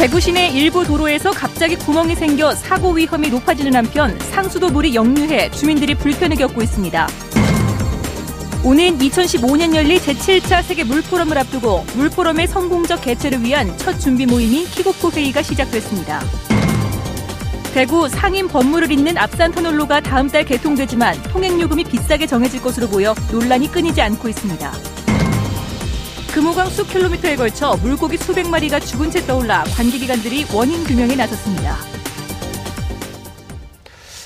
대구 시내 일부 도로에서 갑자기 구멍이 생겨 사고 위험이 높아지는 한편 상수도 물이 역류해 주민들이 불편을 겪고 있습니다. 오는 2015년 열릴 제7차 세계 물포럼을 앞두고 물포럼의 성공적 개최를 위한 첫 준비 모임인 킥오프 회의가 시작됐습니다. 대구 상임 법무를 잇는 앞산터널로가 다음 달 개통되지만 통행요금이 비싸게 정해질 것으로 보여 논란이 끊이지 않고 있습니다. 금호강 수킬로미터에 걸쳐 물고기 수백 마리가 죽은 채 떠올라 관계기관들이 원인 규명에 나섰습니다.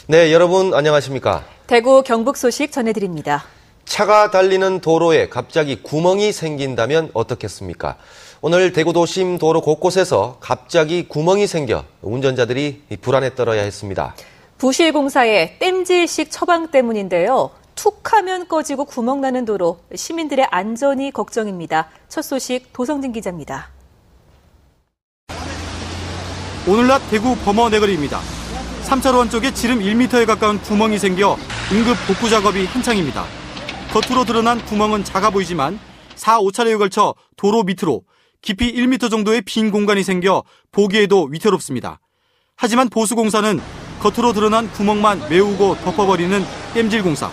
네, 여러분 안녕하십니까? 대구 경북 소식 전해드립니다. 차가 달리는 도로에 갑자기 구멍이 생긴다면 어떻겠습니까? 오늘 대구 도심 도로 곳곳에서 갑자기 구멍이 생겨 운전자들이 불안에 떨어야 했습니다. 부실공사의 땜질식 처방 때문인데요. 툭하면 꺼지고 구멍 나는 도로, 시민들의 안전이 걱정입니다. 첫 소식 도성진 기자입니다. 오늘 낮 대구 범어 내거리입니다. 3차로 한쪽에 지름 1m에 가까운 구멍이 생겨 응급 복구 작업이 한창입니다. 겉으로 드러난 구멍은 작아 보이지만 4, 5차례에 걸쳐 도로 밑으로 깊이 1m 정도의 빈 공간이 생겨 보기에도 위태롭습니다. 하지만 보수공사는 겉으로 드러난 구멍만 메우고 덮어버리는 땜질공사.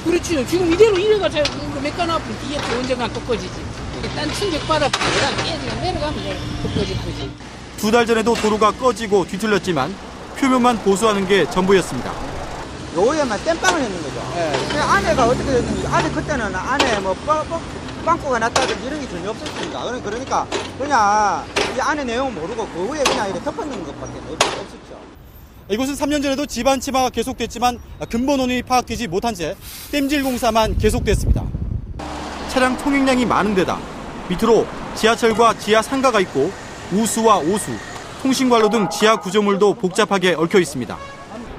그렇지. 지금 이대로 이래가지고 메까나면 뒤에 또 언젠가 또 꺼지지. 일단 충격받아서 깨지면 내려가면 또 꺼질 거지. 2달 전에도 도로가 꺼지고 뒤틀렸지만 표면만 보수하는 게 전부였습니다. 요에만 땜빵을 했는 거죠. 네. 안에가 어떻게 됐는지 아직 그때는 안에 뭐 빵꾸가 났다든지 이런 게 전혀 없었습니다. 그러니까 그냥 이 안에 내용은 모르고 그 위에 그냥 이렇게 덮어놓는 것밖에 없었죠. 이곳은 3년 전에도 집안 침하가 계속됐지만 근본 원인이 파악되지 못한 채 땜질 공사만 계속됐습니다. 차량 통행량이 많은 데다 밑으로 지하철과 지하 상가가 있고 우수와 오수, 통신관로 등 지하 구조물도 복잡하게 얽혀 있습니다.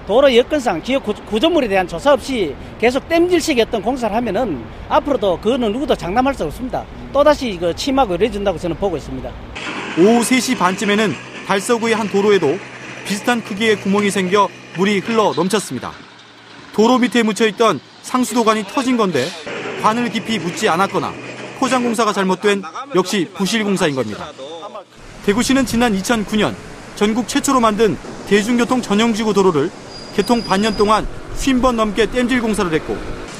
도로 여건상 지역 구조물에 대한 조사 없이 계속 땜질식이었던 공사를 하면은 앞으로도 그거는 누구도 장담할 수 없습니다. 또다시 침하고 이래진다고 저는 보고 있습니다. 오후 3시 반쯤에는 달서구의 한 도로에도 비슷한 크기의 구멍이 생겨 물이 흘러 넘쳤습니다. 도로 밑에 묻혀있던 상수도관이 터진 건데 관을 깊이 묻지 않았거나 포장공사가 잘못된 역시 부실공사인 겁니다. 대구시는 지난 2009년 전국 최초로 만든 대중교통 전용지구 도로를 개통 반년 동안 50번 넘게 땜질 공사를 했고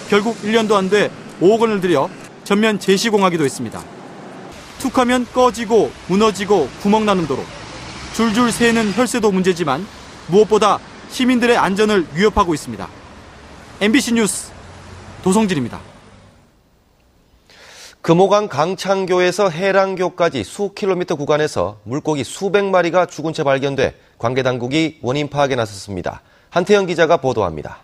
결국 1년도 안 돼 5억 원을 들여 전면 재시공하기도 했습니다. 툭하면 꺼지고 무너지고 구멍나는 도로. 줄줄 새는 혈세도 문제지만 무엇보다 시민들의 안전을 위협하고 있습니다. MBC 뉴스 도성진입니다. 금호강 강창교에서 해랑교까지 수 킬로미터 구간에서 물고기 수백 마리가 죽은 채 발견돼 관계당국이 원인 파악에 나섰습니다. 한태영 기자가 보도합니다.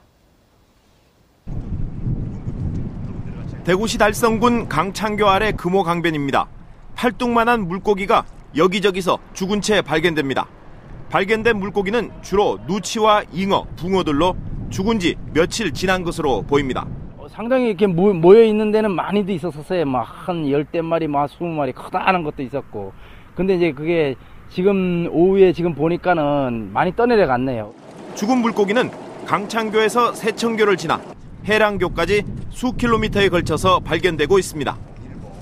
대구시 달성군 강창교 아래 금호강변입니다. 팔뚝만한 물고기가 여기저기서 죽은 채 발견됩니다. 발견된 물고기는 주로 누치와 잉어, 붕어들로 죽은 지 며칠 지난 것으로 보입니다. 상당히 이렇게 모여 있는 데는 많이도 있었어요. 막 한 10대 마리, 막 20마리 커다란 것도 있었고. 근데 이제 그게 지금 오후에 지금 보니까는 많이 떠내려갔네요. 죽은 물고기는 강창교에서 세천교를 지나 해랑교까지 수 킬로미터에 걸쳐서 발견되고 있습니다.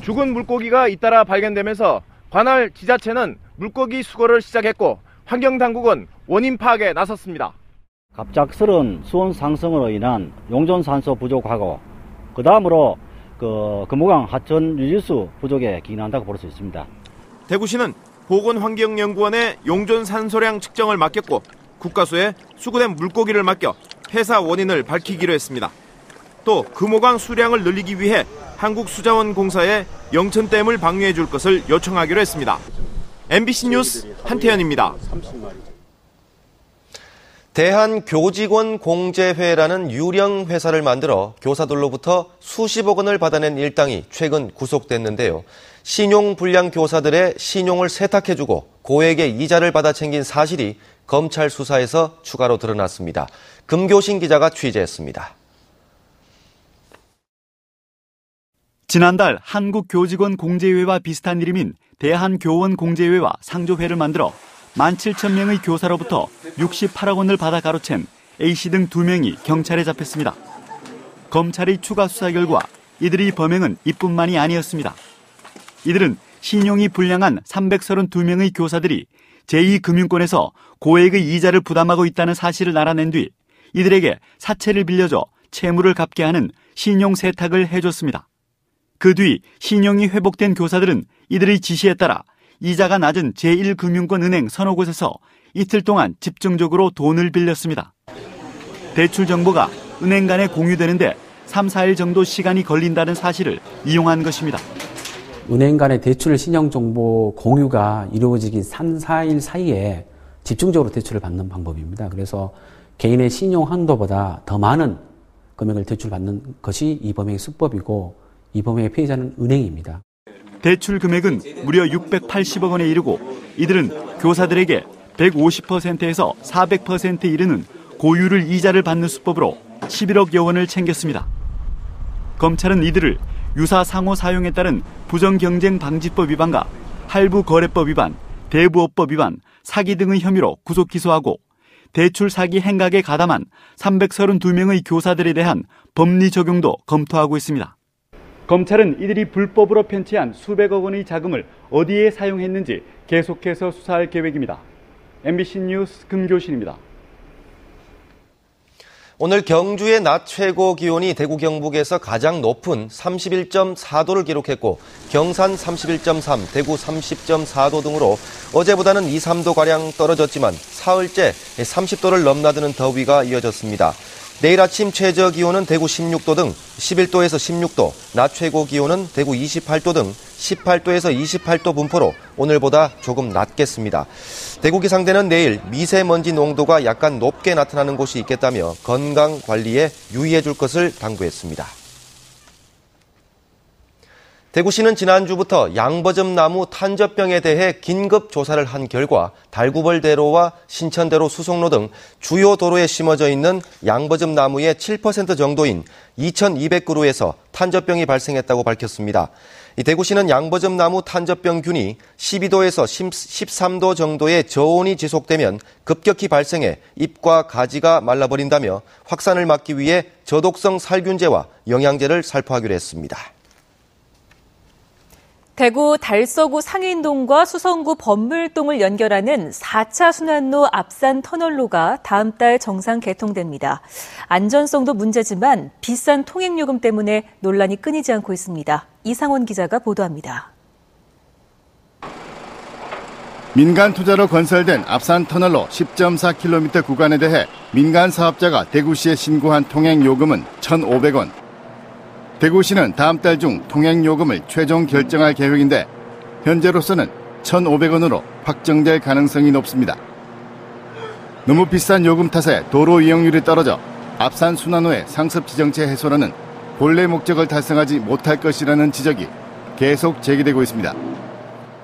죽은 물고기가 잇따라 발견되면서 관할 지자체는 물고기 수거를 시작했고 환경당국은 원인 파악에 나섰습니다. 갑작스러운 수온 상승으로 인한 용존산소 부족하고 그 다음으로 금호강 하천 유지수 부족에 기인한다고 볼 수 있습니다. 대구시는 보건환경연구원에 용존산소량 측정을 맡겼고 국가수에 수거된 물고기를 맡겨 폐사 원인을 밝히기로 했습니다. 또 금호강 수량을 늘리기 위해 한국수자원공사에 영천댐을 방류해 줄 것을 요청하기로 했습니다. MBC 뉴스 한태현입니다. 대한교직원공제회라는 유령 회사를 만들어 교사들로부터 수십억 원을 받아낸 일당이 최근 구속됐는데요. 신용불량 교사들의 신용을 세탁해주고 고액의 이자를 받아 챙긴 사실이 검찰 수사에서 추가로 드러났습니다. 금교신 기자가 취재했습니다. 지난달 한국교직원공제회와 비슷한 이름인 대한교원공제회와 상조회를 만들어 17,000명의 교사로부터 68억 원을 받아 가로챈 A씨 등 2명이 경찰에 잡혔습니다. 검찰의 추가 수사 결과 이들의 범행은 이뿐만이 아니었습니다. 이들은 신용이 불량한 332명의 교사들이 제2금융권에서 고액의 이자를 부담하고 있다는 사실을 알아낸 뒤 이들에게 사채를 빌려줘 채무를 갚게 하는 신용 세탁을 해줬습니다. 그 뒤 신용이 회복된 교사들은 이들의 지시에 따라 이자가 낮은 제1금융권 은행 서너 곳에서 이틀 동안 집중적으로 돈을 빌렸습니다. 대출 정보가 은행 간에 공유되는데 3, 4일 정도 시간이 걸린다는 사실을 이용한 것입니다. 은행 간의 대출 신용정보 공유가 이루어지기 3, 4일 사이에 집중적으로 대출을 받는 방법입니다. 그래서 개인의 신용 한도보다 더 많은 금액을 대출받는 것이 이 범행의 수법이고 이 범행의 피해자는 은행입니다. 대출 금액은 무려 680억 원에 이르고 이들은 교사들에게 150%에서 400%에 이르는 고율을 이자를 받는 수법으로 11억여 원을 챙겼습니다. 검찰은 이들을 유사 상호 사용에 따른 부정경쟁방지법 위반과 할부거래법 위반, 대부업법 위반, 사기 등의 혐의로 구속 기소하고 대출 사기 행각에 가담한 332명의 교사들에 대한 법리 적용도 검토하고 있습니다. 검찰은 이들이 불법으로 편취한 수백억 원의 자금을 어디에 사용했는지 계속해서 수사할 계획입니다. MBC 뉴스 금교신입니다. 오늘 경주의 낮 최고 기온이 대구 경북에서 가장 높은 31.4도를 기록했고 경산 31.3, 대구 30.4도 등으로 어제보다는 2, 3도가량 떨어졌지만 사흘째 30도를 넘나드는 더위가 이어졌습니다. 내일 아침 최저 기온은 대구 16도 등 11도에서 16도, 낮 최고 기온은 대구 28도 등 18도에서 28도 분포로 오늘보다 조금 낮겠습니다. 대구 기상대는 내일 미세먼지 농도가 약간 높게 나타나는 곳이 있겠다며 건강 관리에 유의해 줄 것을 당부했습니다. 대구시는 지난주부터 양버점 나무 탄저병에 대해 긴급 조사를 한 결과 달구벌대로와 신천대로 수송로 등 주요 도로에 심어져 있는 양버점 나무의 7% 정도인 2,200그루에서 탄저병이 발생했다고 밝혔습니다. 대구시는 양버점 나무 탄저병균이 12도에서 13도 정도의 저온이 지속되면 급격히 발생해 잎과 가지가 말라버린다며 확산을 막기 위해 저독성 살균제와 영양제를 살포하기로 했습니다. 대구 달서구 상인동과 수성구 범물동을 연결하는 4차 순환로 앞산 터널로가 다음 달 정상 개통됩니다. 안전성도 문제지만 비싼 통행요금 때문에 논란이 끊이지 않고 있습니다. 이상원 기자가 보도합니다. 민간 투자로 건설된 앞산 터널로 10.4km 구간에 대해 민간 사업자가 대구시에 신고한 통행요금은 1,500원. 대구시는 다음 달 중 통행요금을 최종 결정할 계획인데 현재로서는 1,500원으로 확정될 가능성이 높습니다. 너무 비싼 요금 탓에 도로 이용률이 떨어져 앞산 순환로의 상습 지정체 해소라는 본래 목적을 달성하지 못할 것이라는 지적이 계속 제기되고 있습니다.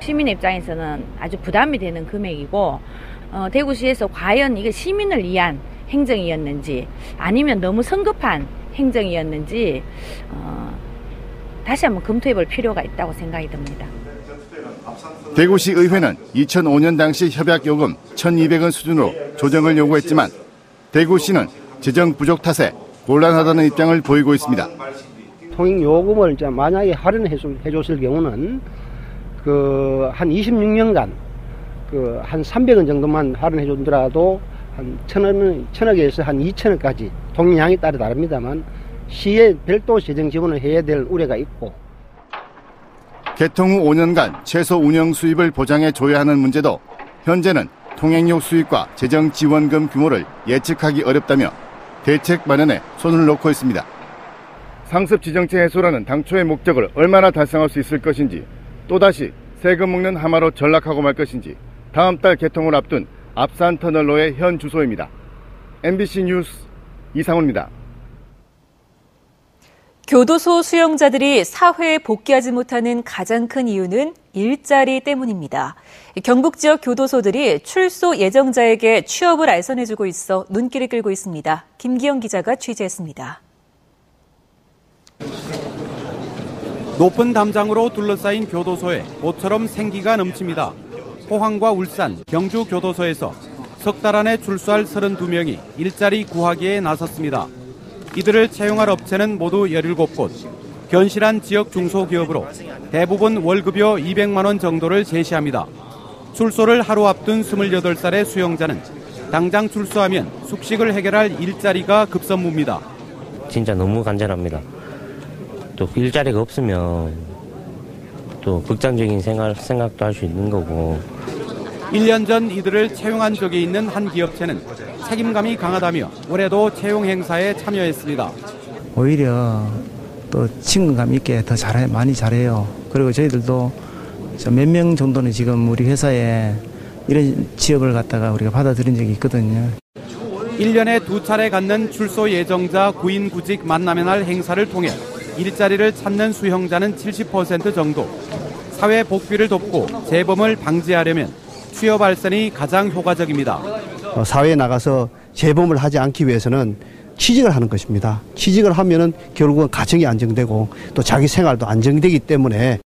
시민 입장에서는 아주 부담이 되는 금액이고 대구시에서 과연 이게 시민을 위한 행정이었는지 아니면 너무 성급한 행정이었는지 다시 한번 검토해볼 필요가 있다고 생각이 듭니다. 대구시 의회는 2005년 당시 협약요금 1,200원 수준으로 조정을 요구했지만 대구시는 재정 부족 탓에 곤란하다는 입장을 보이고 있습니다. 통행요금을 만약에 할인해 줬을 경우는 한 26년간 한 300원 정도만 할인해 주더라도 한 1,000억에서 한 2,000억까지 통행량에 따라 다릅니다만 시에 별도 재정 지원을 해야 될 우려가 있고 개통 후 5년간 최소 운영 수입을 보장해 줘야 하는 문제도 현재는 통행료 수입과 재정 지원금 규모를 예측하기 어렵다며 대책 마련에 손을 놓고 있습니다. 상습 지정체 해소라는 당초의 목적을 얼마나 달성할 수 있을 것인지 또다시 세금 먹는 하마로 전락하고 말 것인지 다음 달 개통을 앞둔 앞산 터널로의 현 주소입니다. MBC 뉴스 이상훈입니다. 교도소 수용자들이 사회에 복귀하지 못하는 가장 큰 이유는 일자리 때문입니다. 경북 지역 교도소들이 출소 예정자에게 취업을 알선해주고 있어 눈길을 끌고 있습니다. 김기영 기자가 취재했습니다. 높은 담장으로 둘러싸인 교도소에 모처럼 생기가 넘칩니다. 포항과 울산, 경주 교도소에서 석 달 안에 출소할 32명이 일자리 구하기에 나섰습니다. 이들을 채용할 업체는 모두 17곳, 견실한 지역 중소기업으로 대부분 월급여 200만 원 정도를 제시합니다. 출소를 하루 앞둔 28살의 수영자는 당장 출소하면 숙식을 해결할 일자리가 급선무입니다. 진짜 너무 간절합니다. 또 일자리가 없으면 또 극단적인 생각도 할 수 있는 거고. 1년 전 이들을 채용한 적이 있는 한 기업체는 책임감이 강하다며 올해도 채용 행사에 참여했습니다. 오히려 또 친근감 있게 더 많이 잘해요. 그리고 저희들도 몇 명 정도는 지금 우리 회사에 이런 취업을 갖다가 우리가 받아들인 적이 있거든요. 1년에 2차례 갖는 출소 예정자 구인 구직 만남의 날 행사를 통해 일자리를 찾는 수형자는 70% 정도. 사회 복귀를 돕고 재범을 방지하려면 취업 알선이 가장 효과적입니다. 사회에 나가서 재범을 하지 않기 위해서는 취직을 하는 것입니다. 취직을 하면은 결국은 가정이 안정되고 또 자기 생활도 안정되기 때문에.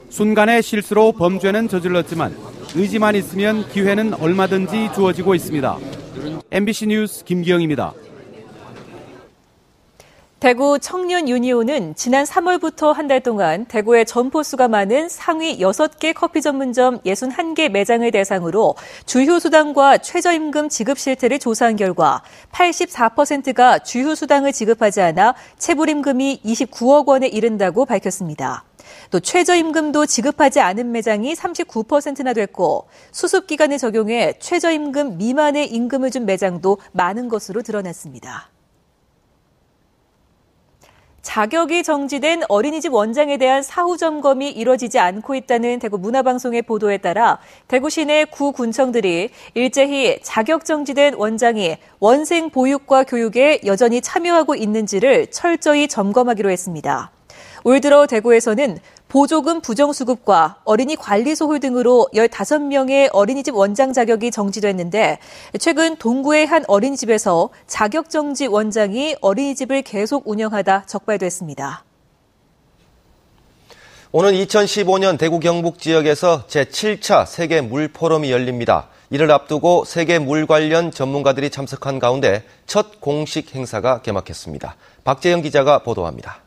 순간의 실수로 범죄는 저질렀지만 의지만 있으면 기회는 얼마든지 주어지고 있습니다. MBC 뉴스 김기영입니다. 대구 청년 유니온은 지난 3월부터 한 달 동안 대구의 점포수가 많은 상위 6개 커피 전문점 61개 매장을 대상으로 주휴수당과 최저임금 지급 실태를 조사한 결과 84%가 주휴수당을 지급하지 않아 체불임금이 29억 원에 이른다고 밝혔습니다. 또 최저임금도 지급하지 않은 매장이 39%나 됐고 수습기간을 적용해 최저임금 미만의 임금을 준 매장도 많은 것으로 드러났습니다. 자격이 정지된 어린이집 원장에 대한 사후 점검이 이뤄지지 않고 있다는 대구 문화방송의 보도에 따라 대구 시내 구 군청들이 일제히 자격 정지된 원장이 원생 보육과 교육에 여전히 참여하고 있는지를 철저히 점검하기로 했습니다. 올 들어 대구에서는 보조금 부정수급과 어린이 관리소홀 등으로 15명의 어린이집 원장 자격이 정지됐는데 최근 동구의 한 어린이집에서 자격정지 원장이 어린이집을 계속 운영하다 적발됐습니다. 오는 2015년 대구 경북 지역에서 제7차 세계 물 포럼이 열립니다. 이를 앞두고 세계 물 관련 전문가들이 참석한 가운데 첫 공식 행사가 개막했습니다. 박재영 기자가 보도합니다.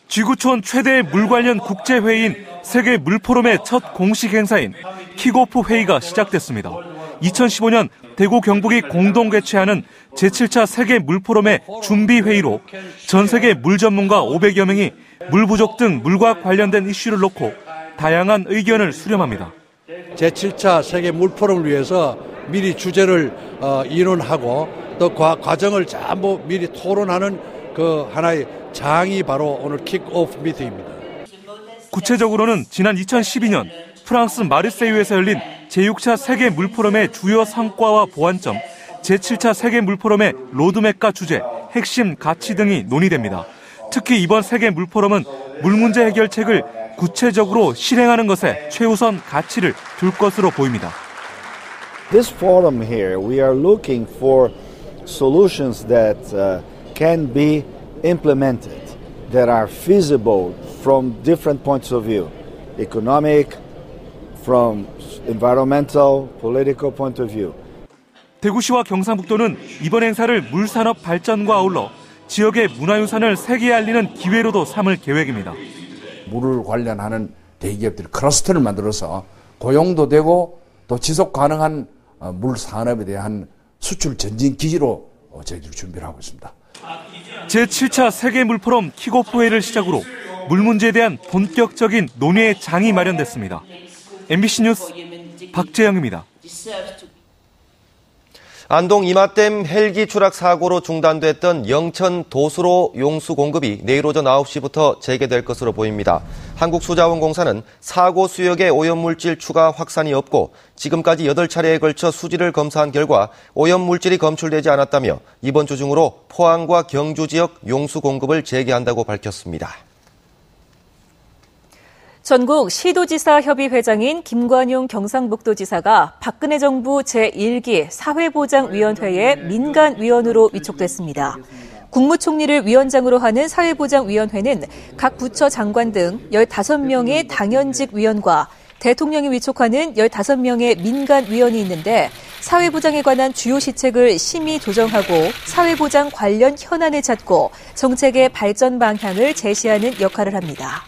지구촌 최대의 물 관련 국제회의인 세계 물 포럼의 첫 공식 행사인 킥오프 회의가 시작됐습니다. 2015년 대구 경북이 공동 개최하는 제7차 세계 물 포럼의 준비 회의로 전 세계 물 전문가 500여 명이 물 부족 등 물과 관련된 이슈를 놓고 다양한 의견을 수렴합니다. 제7차 세계 물 포럼을 위해서 미리 주제를 인원하고 또 과정을 전부 미리 토론하는 그 하나의 장이 바로 오늘 킥오프 미팅입니다. 구체적으로는 지난 2012년 프랑스 마르세유에서 열린 제6차 세계 물포럼의 주요 성과와 보완점, 제7차 세계 물포럼의 로드맵과 주제, 핵심 가치 등이 논의됩니다. 특히 이번 세계 물포럼은 물 문제 해결책을 구체적으로 실행하는 것에 최우선 가치를 둘 것으로 보입니다. This forum here, we are looking for solutions that can be implemented, that are feasible from different points of view, economic, from environmental, political point of view. 대구시와 경상북도는 이번 행사를 물산업 발전과 아울러 지역의 문화유산을 세계에 알리는 기회로도 삼을 계획입니다. 물을 관련하는 대기업들이 클러스터를 만들어서 고용도 되고 또 지속 가능한 물 산업에 대한 수출 전진 기지로 저희들이 준비를 하고 있습니다. 제7차 세계 물포럼 킥오프 회의를 시작으로 물 문제에 대한 본격적인 논의의 장이 마련됐습니다. MBC 뉴스 박재영입니다. 안동 이마댐 헬기 추락 사고로 중단됐던 영천 도수로 용수 공급이 내일 오전 9시부터 재개될 것으로 보입니다. 한국수자원공사는 사고 수역에 오염물질 추가 확산이 없고 지금까지 8차례에 걸쳐 수지를 검사한 결과 오염물질이 검출되지 않았다며 이번 주 중으로 포항과 경주 지역 용수 공급을 재개한다고 밝혔습니다. 전국 시도지사 협의 회장인 김관용 경상북도지사가 박근혜 정부 제1기 사회보장위원회의 민간위원으로 위촉됐습니다. 국무총리를 위원장으로 하는 사회보장위원회는 각 부처 장관 등 15명의 당연직 위원과 대통령이 위촉하는 15명의 민간위원이 있는데 사회보장에 관한 주요 시책을 심의 조정하고 사회보장 관련 현안을 찾고 정책의 발전 방향을 제시하는 역할을 합니다.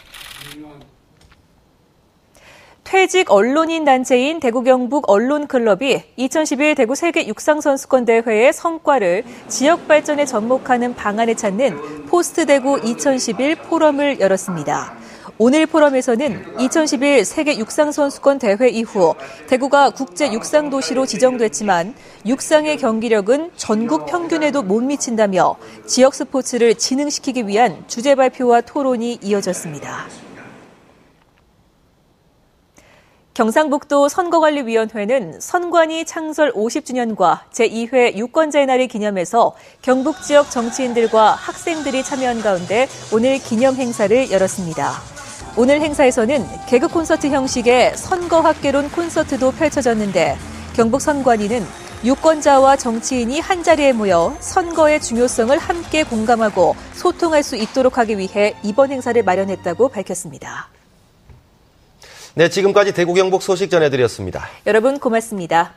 퇴직 언론인 단체인 대구 경북 언론클럽이 2011 대구 세계 육상선수권 대회의 성과를 지역 발전에 접목하는 방안을 찾는 포스트 대구 2011 포럼을 열었습니다. 오늘 포럼에서는 2011 세계 육상선수권 대회 이후 대구가 국제 육상도시로 지정됐지만 육상의 경기력은 전국 평균에도 못 미친다며 지역 스포츠를 진흥시키기 위한 주제 발표와 토론이 이어졌습니다. 경상북도 선거관리위원회는 선관위 창설 50주년과 제2회 유권자의 날을 기념해서 경북 지역 정치인들과 학생들이 참여한 가운데 오늘 기념 행사를 열었습니다. 오늘 행사에서는 개그 콘서트 형식의 선거학개론 콘서트도 펼쳐졌는데 경북 선관위는 유권자와 정치인이 한자리에 모여 선거의 중요성을 함께 공감하고 소통할 수 있도록 하기 위해 이번 행사를 마련했다고 밝혔습니다. 네, 지금까지 대구 경북 소식 전해드렸습니다. 여러분 고맙습니다.